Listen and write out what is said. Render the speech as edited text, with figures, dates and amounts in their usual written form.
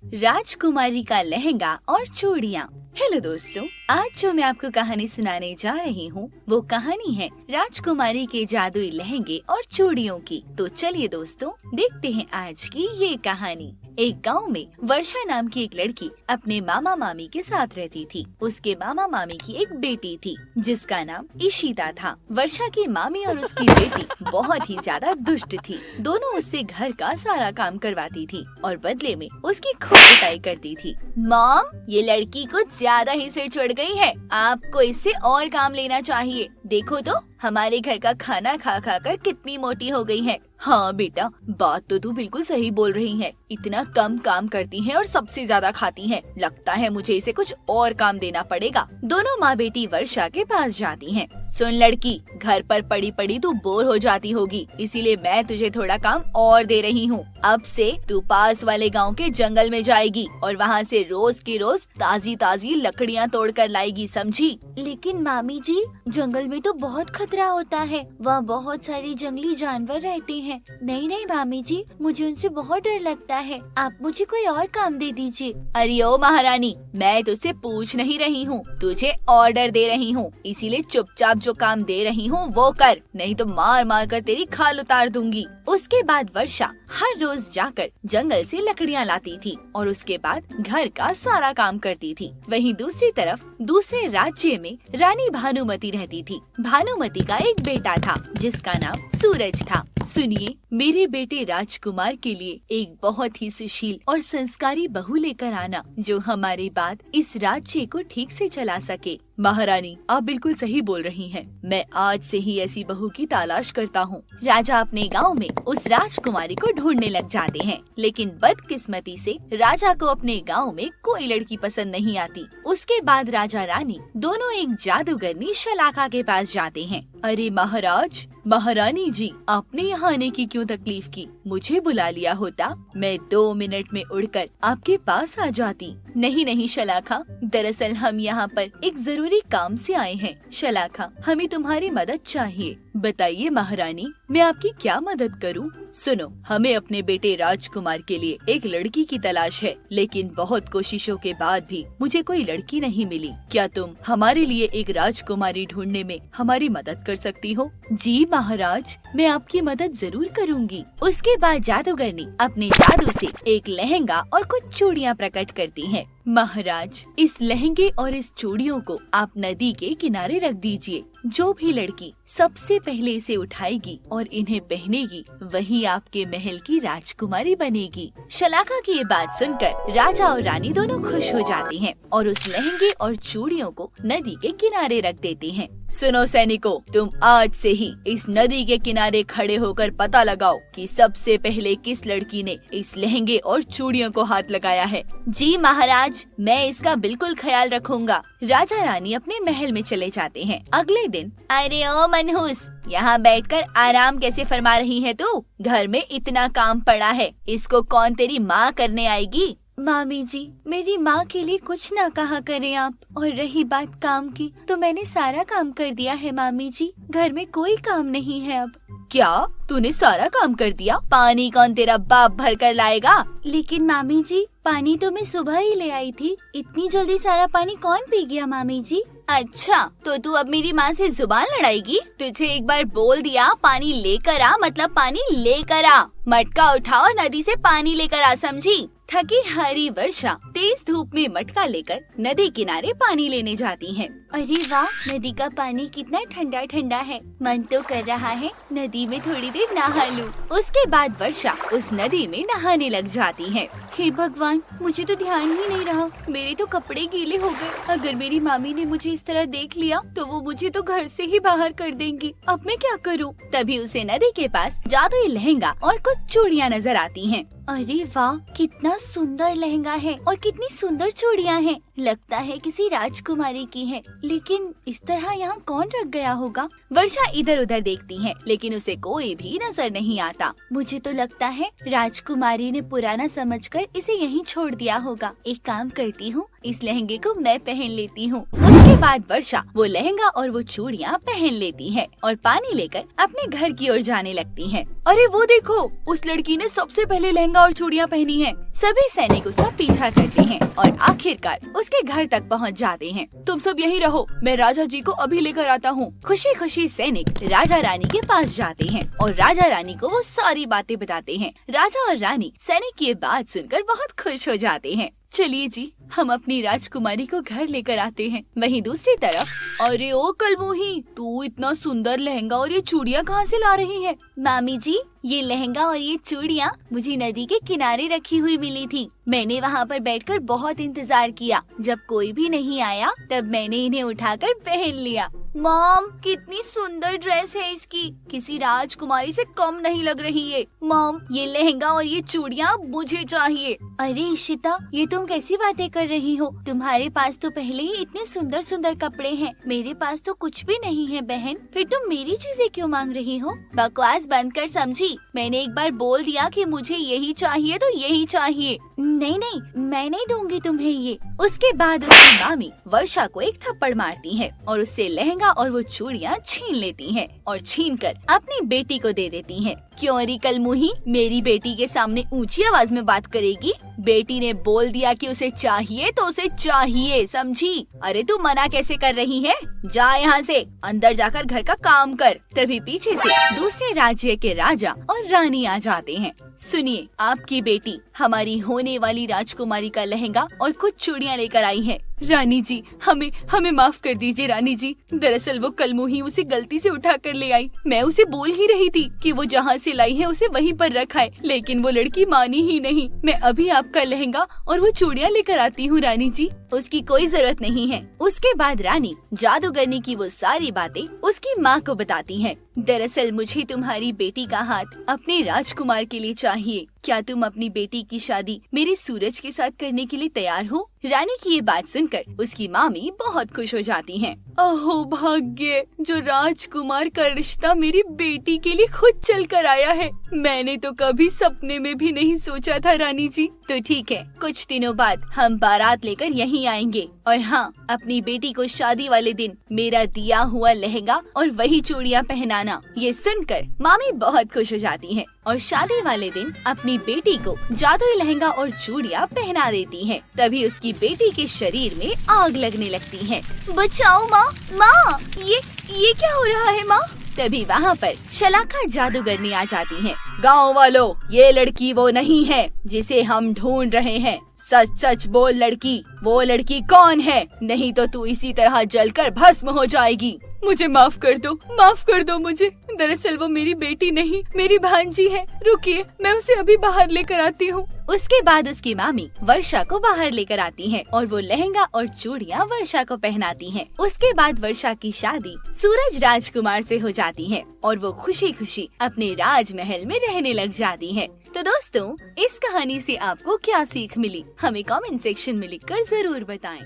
राजकुमारी का लहंगा और चूड़ियाँ। हेलो दोस्तों, आज जो मैं आपको कहानी सुनाने जा रही हूँ वो कहानी है राजकुमारी के जादुई लहंगे और चूड़ियों की। तो चलिए दोस्तों, देखते हैं आज की ये कहानी। एक गांव में वर्षा नाम की एक लड़की अपने मामा मामी के साथ रहती थी। उसके मामा मामी की एक बेटी थी जिसका नाम इशिता था। वर्षा की मामी और उसकी बेटी बहुत ही ज्यादा दुष्ट थी। दोनों उससे घर का सारा काम करवाती थी और बदले में उसकी खूब पिटाई करती थी। मॉम, ये लड़की कुछ ज्यादा ही सिर चढ़ गई है, आपको इससे और काम लेना चाहिए। देखो तो हमारे घर का खाना खा खा कर कितनी मोटी हो गई है। हाँ बेटा, बात तो तू बिल्कुल सही बोल रही है। इतना कम काम करती है और सबसे ज्यादा खाती है। लगता है मुझे इसे कुछ और काम देना पड़ेगा। दोनों माँ बेटी वर्षा के पास जाती हैं। सुन लड़की, घर पर पड़ी पड़ी तू बोर हो जाती होगी, इसीलिए मैं तुझे थोड़ा काम और दे रही हूँ। अब से तू पास वाले गांव के जंगल में जाएगी और वहाँ से रोज की रोज ताजी ताजी लकड़ियाँ तोड़ कर लाएगी, समझी? लेकिन मामी जी, जंगल में तो बहुत खतरा होता है, वहाँ बहुत सारे जंगली जानवर रहते हैं। नहीं नहीं मामी जी, मुझे उनसे बहुत डर लगता है। आप मुझे कोई और काम दे दीजिए। अरे ओ महारानी, मैं तुझसे पूछ नहीं रही हूँ, तुझे ऑर्डर दे रही हूँ। इसीलिए चुपचाप जो काम दे रही हूँ वो कर, नहीं तो मार मार कर तेरी खाल उतार दूंगी। उसके बाद वर्षा हर रोज जाकर जंगल से लकड़ियाँ लाती थी और उसके बाद घर का सारा काम करती थी। वहीं दूसरी तरफ दूसरे राज्य में रानी भानुमति रहती थी। भानुमति का एक बेटा था जिसका नाम सूरज था। सुनिए, मेरे बेटे राजकुमार के लिए एक बहुत ही सुशील और संस्कारी बहू लेकर आना जो हमारी बात इस राज्य को ठीक से चला सके। महारानी, आप बिल्कुल सही बोल रही हैं। मैं आज से ही ऐसी बहू की तलाश करता हूँ। राजा अपने गांव में उस राजकुमारी को ढूंढने लग जाते हैं, लेकिन बदकिस्मती से राजा को अपने गांव में कोई लड़की पसंद नहीं आती। उसके बाद राजा रानी दोनों एक जादूगरनी शलाका के पास जाते हैं। अरे महाराज, महारानी जी, आपने यहाँ आने की क्यों तकलीफ की? मुझे बुला लिया होता, मैं 2 मिनट में उड़कर आपके पास आ जाती। नहीं नहीं शलाका, दरअसल हम यहाँ पर एक जरूरी काम से आए हैं। शलाका, हमें तुम्हारी मदद चाहिए। बताइए महारानी, मैं आपकी क्या मदद करूँ? सुनो, हमें अपने बेटे राजकुमार के लिए एक लड़की की तलाश है, लेकिन बहुत कोशिशों के बाद भी मुझे कोई लड़की नहीं मिली। क्या तुम हमारे लिए एक राजकुमारी ढूंढने में हमारी मदद कर सकती हो? जी महाराज, मैं आपकी मदद जरूर करूंगी। उसके बाद जादूगरनी अपने जादू से एक लहंगा और कुछ चूड़ियाँ प्रकट करती है। महाराज, इस लहंगे और इस चूड़ियों को आप नदी के किनारे रख दीजिए। जो भी लड़की सबसे पहले इसे उठाएगी और इन्हें पहनेगी, वही आपके महल की राजकुमारी बनेगी। शलाका की ये बात सुनकर राजा और रानी दोनों खुश हो जाते हैं और उस लहंगे और चूड़ियों को नदी के किनारे रख देते हैं। सुनो सैनिकों, तुम आज से ही इस नदी के किनारे खड़े होकर पता लगाओ कि सबसे पहले किस लड़की ने इस लहंगे और चूड़ियों को हाथ लगाया है। जी महाराज, मैं इसका बिल्कुल ख्याल रखूंगा। राजा रानी अपने महल में चले जाते हैं। अगले दिन, अरे ओ मनहूस, यहाँ बैठकर आराम कैसे फरमा रही है तू? घर में इतना काम पड़ा है, इसको कौन तेरी माँ करने आएगी? मामी जी, मेरी माँ के लिए कुछ ना कहा करें आप। और रही बात काम की, तो मैंने सारा काम कर दिया है मामी जी। घर में कोई काम नहीं है अब। क्या तूने सारा काम कर दिया? पानी कौन तेरा बाप भर कर लाएगा? लेकिन मामी जी, पानी तो मैं सुबह ही ले आई थी। इतनी जल्दी सारा पानी कौन पी गया मामी जी? अच्छा, तो तू अब मेरी माँ से जुबान लड़ाएगी? तुझे एक बार बोल दिया पानी लेकर आ, मतलब पानी लेकर आ। मटका उठाओ, नदी से पानी लेकर आ, समझी? थकी हारी वर्षा तेज धूप में मटका लेकर नदी किनारे पानी लेने जाती है। अरे वाह, नदी का पानी कितना ठंडा ठंडा है। मन तो कर रहा है नदी में थोड़ी देर नहा लूं। उसके बाद वर्षा उस नदी में नहाने लग जाती है। हे भगवान, मुझे तो ध्यान ही नहीं रहा, मेरे तो कपड़े गीले हो गए। अगर मेरी मामी ने मुझे इस तरह देख लिया तो वो मुझे तो घर से ही बाहर कर देंगी। अब मैं क्या करूँ? तभी उसे नदी के पास जादुई लहंगा और कुछ चूड़ियाँ नजर आती हैं। अरे वाह, कितना सुंदर लहंगा है और कितनी सुंदर चूड़ियाँ हैं। लगता है किसी राजकुमारी की है, लेकिन इस तरह यहाँ कौन रख गया होगा? वर्षा इधर उधर देखती है, लेकिन उसे कोई भी नजर नहीं आता। मुझे तो लगता है राजकुमारी ने पुराना समझकर इसे यहीं छोड़ दिया होगा। एक काम करती हूँ, इस लहंगे को मैं पहन लेती हूँ। उसके बाद वर्षा वो लहंगा और वो चूड़ियाँ पहन लेती है और पानी लेकर अपने घर की ओर जाने लगती है। अरे वो देखो, उस लड़की ने सबसे पहले लहंगा और चूड़ियाँ पहनी है। सभी सैनिक उसका पीछा करते हैं और आखिरकार उसके घर तक पहुंच जाते हैं। तुम सब यहीं रहो, मैं राजा जी को अभी लेकर आता हूँ। खुशी खुशी सैनिक राजा रानी के पास जाते हैं और राजा रानी को वो सारी बातें बताते हैं। राजा और रानी सैनिक की बात सुनकर बहुत खुश हो जाते हैं। चलिए जी, हम अपनी राजकुमारी को घर लेकर आते हैं। वहीं दूसरी तरफ, अरे ओ कलमोही, तू इतना सुंदर लहंगा और ये चूड़ियाँ कहाँ से ला रही है? मामी जी, ये लहंगा और ये चूड़ियाँ मुझे नदी के किनारे रखी हुई मिली थी। मैंने वहाँ पर बैठकर बहुत इंतजार किया। जब कोई भी नहीं आया तब मैंने इन्हें उठाकर पहन लिया। मॉम, कितनी सुंदर ड्रेस है इसकी, किसी राजकुमारी से कम नहीं लग रही है। मॉम, ये लहंगा और ये चूड़ियाँ मुझे चाहिए। अरे इशिता, ये तुम कैसी बातें कर रही हो? तुम्हारे पास तो पहले ही इतने सुंदर सुंदर कपड़े हैं, मेरे पास तो कुछ भी नहीं है बहन। फिर तुम मेरी चीजें क्यों मांग रही हो? बकवास बंद कर समझी। मैंने एक बार बोल दिया कि मुझे यही चाहिए तो यही चाहिए। नहीं नहीं, मैं नहीं दूंगी तुम्हें ये। उसके बाद उसकी मामी वर्षा को एक थप्पड़ मारती है और उससे लहंगा और वो चूड़ियाँ छीन लेती हैं और छीनकर अपनी बेटी को दे देती हैं। क्यों अरी कलमुही, मेरी बेटी के सामने ऊंची आवाज में बात करेगी? बेटी ने बोल दिया कि उसे चाहिए तो उसे चाहिए, समझी? अरे तू मना कैसे कर रही है? जा यहाँ से, अंदर जाकर घर का काम कर। तभी पीछे से दूसरे राज्य के राजा और रानी आ जाते हैं। सुनिए, आपकी बेटी हमारी होने वाली राजकुमारी का लहंगा और कुछ चूड़ियाँ लेकर आई है। रानी जी, हमें माफ कर दीजिए रानी जी। दरअसल वो कलमुही उसे गलती से उठा कर ले आई। मैं उसे बोल ही रही थी कि वो जहाँ से लाई है उसे वहीं पर रखाए, लेकिन वो लड़की मानी ही नहीं। मैं अभी आपका लहंगा और वो चूड़ियाँ लेकर आती हूँ रानी जी। उसकी कोई जरूरत नहीं है। उसके बाद रानी जादूगरनी की वो सारी बातें उसकी माँ को बताती है। दरअसल मुझे तुम्हारी बेटी का हाथ अपने राजकुमार के लिए चाहिए। क्या तुम अपनी बेटी की शादी मेरे सूरज के साथ करने के लिए तैयार हो? रानी की ये बात सुनकर उसकी मामी बहुत खुश हो जाती हैं। अहो भाग्य, जो राजकुमार का रिश्ता मेरी बेटी के लिए खुद चल कर आया है। मैंने तो कभी सपने में भी नहीं सोचा था रानी जी। तो ठीक है, कुछ दिनों बाद हम बारात लेकर यहीं आएंगे। और हाँ, अपनी बेटी को शादी वाले दिन मेरा दिया हुआ लहंगा और वही चूड़ियाँ पहनाना। ये सुनकर मामी बहुत खुश हो जाती है और शादी वाले दिन अपनी बेटी को जादुई लहंगा और चूड़ियाँ पहना देती है। तभी उसकी बेटी के शरीर में आग लगने लगती है। बचाओ माँ, माँ, ये क्या हो रहा है माँ? तभी वहाँ पर शलाका जादूगरनी आ जाती है। गाँव वालों, ये लड़की वो नहीं है जिसे हम ढूंढ रहे हैं। सच सच बोल लड़की, वो लड़की कौन है? नहीं तो तू इसी तरह जलकर भस्म हो जाएगी। मुझे माफ कर दो मुझे। दरअसल वो मेरी बेटी नहीं, मेरी भांजी है। रुकिए, मैं उसे अभी बाहर लेकर आती हूँ। उसके बाद उसकी मामी वर्षा को बाहर लेकर आती है और वो लहंगा और चूड़ियाँ वर्षा को पहनाती हैं। उसके बाद वर्षा की शादी सूरज राजकुमार से हो जाती है और वो खुशी खुशी अपने राजमहल में रहने लग जाती है। तो दोस्तों, इस कहानी से आपको क्या सीख मिली, हमें कमेंट सेक्शन में लिखकर जरूर बताएं।